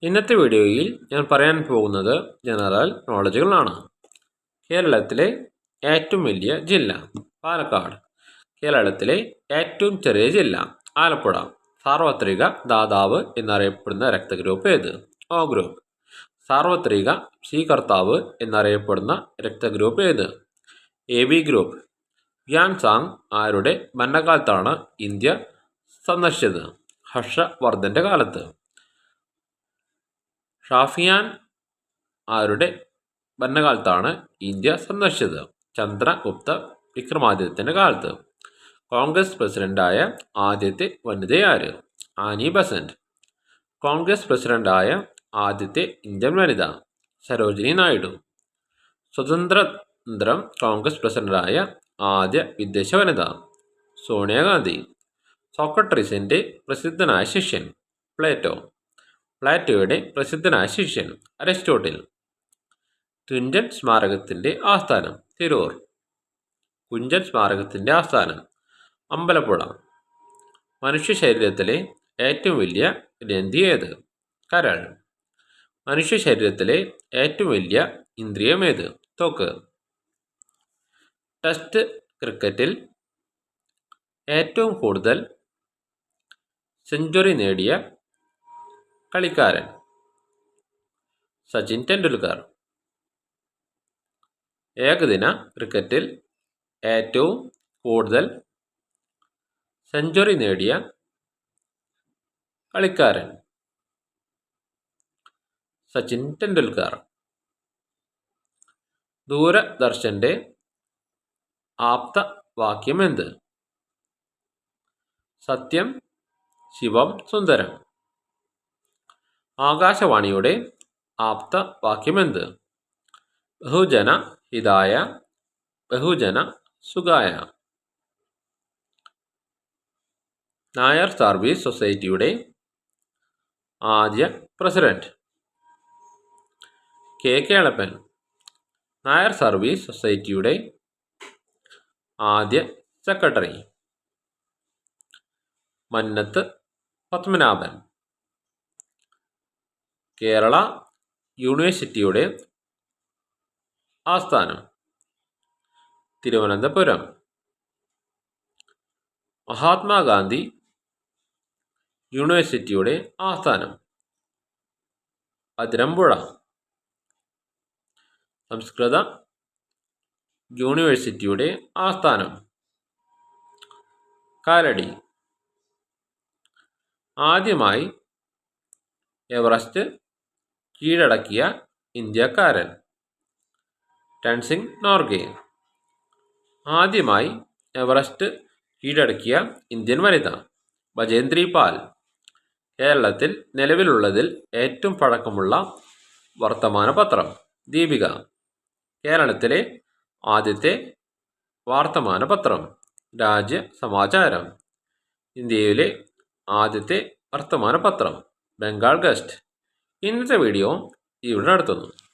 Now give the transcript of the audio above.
ഇന്നത്തെ വീഡിയോയിൽ ഞാൻ പറയാൻ പോകുന്നത് ജനറൽ നോളജുകളാണ്. കേരളത്തിലെ ഏറ്റവും വലിയ ജില്ല പാലക്കാട്. കേരളത്തിലെ ഏറ്റവും ചെറിയ ജില്ല ആലപ്പുഴ. സാർവത്രിക ദാതാവ് എന്നറിയപ്പെടുന്ന രക്തഗ്രൂപ്പ് ഏത്? O group. സാർവത്രിക സ്വീകർത്താവ് എന്നറിയപ്പെടുന്ന രക്തഗ്രൂപ്പ് ഏത്? AB group. ഗ്യാൻസാങ് ആരുടെ ഭരണകാലത്താണ് ഇന്ത്യ സന്ദർശിച്ചത്? ഹർഷവർദ്ധന്റെ കാലത്ത്. ഷാഫിയാൻ ആരുടെ ഭരണകാലത്താണ് ഇന്ത്യ സന്ദർശിച്ചത്? ചന്ദ്രഗുപ്ത വിക്രമാദിത്യന്റെ കാലത്ത്. കോൺഗ്രസ് പ്രസിഡന്റായ ആദ്യത്തെ വനിതയാര്? Annie Besant. കോൺഗ്രസ് പ്രസിഡന്റായ ആദ്യത്തെ ഇന്ത്യൻ വനിത? സരോജിനി നായിഡു. സ്വതന്ത്രാനന്തരം കോൺഗ്രസ് പ്രസിഡന്റായ ആദ്യ വിദേശ വനിത? സോണിയാഗാന്ധി. സോക്രട്ടീസിന്റെ പ്രസിദ്ധനായ ശിഷ്യൻ? പ്ലേറ്റോ. പ്ലേറ്റോയുടെ പ്രസിദ്ധനായ ശിഷ്യൻ? അരിസ്റ്റോട്ടിൽ. തുഞ്ചൻ സ്മാരകത്തിന്റെ ആസ്ഥാനം? തിരൂർ. കുഞ്ചൻ സ്മാരകത്തിന്റെ ആസ്ഥാനം? അമ്പലപ്പുഴ. മനുഷ്യ ശരീരത്തിലെ ഏറ്റവും വലിയ ഗ്രന്ഥി ഏത്? കരൾ. മനുഷ്യ ശരീരത്തിലെ ഏറ്റവും വലിയ ഇന്ദ്രിയം ഏത്? ത്വക്ക്. ടെസ്റ്റ് ക്രിക്കറ്റിൽ ഏറ്റവും കൂടുതൽ സെഞ്ചുറി നേടിയ കളിക്കാരൻ? സച്ചിൻ ടെണ്ടുൽക്കർ. ഏകദിന ക്രിക്കറ്റിൽ ഏറ്റവും കൂടുതൽ സെഞ്ചുറി നേടിയ കളിക്കാരൻ? സച്ചിൻ ടെണ്ടുൽക്കർ. ദൂരദർശന്റെ ആപ്തവാക്യം എന്ത്? സത്യം ശിവം സുന്ദരം. ആകാശവാണിയുടെ ആപ്തവാക്യം എന്ത്? ബഹുജന ഹിതായ ബഹുജന സുഖായ. നായർ സർവീസ് സൊസൈറ്റിയുടെ ആദ്യ president? K Kelappan. Nair service സൊസൈറ്റിയുടെ ആദ്യ സെക്രട്ടറി? മന്നത്ത് പത്മനാഭൻ. കേരള യൂണിവേഴ്സിറ്റിയുടെ ആസ്ഥാനം? തിരുവനന്തപുരം. മഹാത്മാഗാന്ധി യൂണിവേഴ്സിറ്റിയുടെ ആസ്ഥാനം? അതിരമ്പുഴ. സംസ്കൃത യൂണിവേഴ്സിറ്റിയുടെ ആസ്ഥാനം? കാലടി. ആദ്യമായി എവറസ്റ്റ് കീഴടക്കിയ ഇന്ത്യക്കാരൻ? ടെൻസിംഗ് നോർഗെ. ആദ്യമായി എവറസ്റ്റ് കീഴടക്കിയ ഇന്ത്യൻ വനിത? ബചേന്ദ്രി പാൽ. കേരളത്തിൽ നിലവിലുള്ളതിൽ ഏറ്റവും പഴക്കമുള്ള വർത്തമാന പത്രം? ദീപിക. കേരളത്തിലെ ആദ്യത്തെ വാർത്തമാന പത്രം? രാജ്യ സമാചാരം. ഇന്ത്യയിലെ ആദ്യത്തെ വർത്തമാന പത്രം? ബംഗാൾ ഗസ്റ്റ്. ഇന്നത്തെ വീഡിയോ ഇവിടെ നടത്തുന്നു.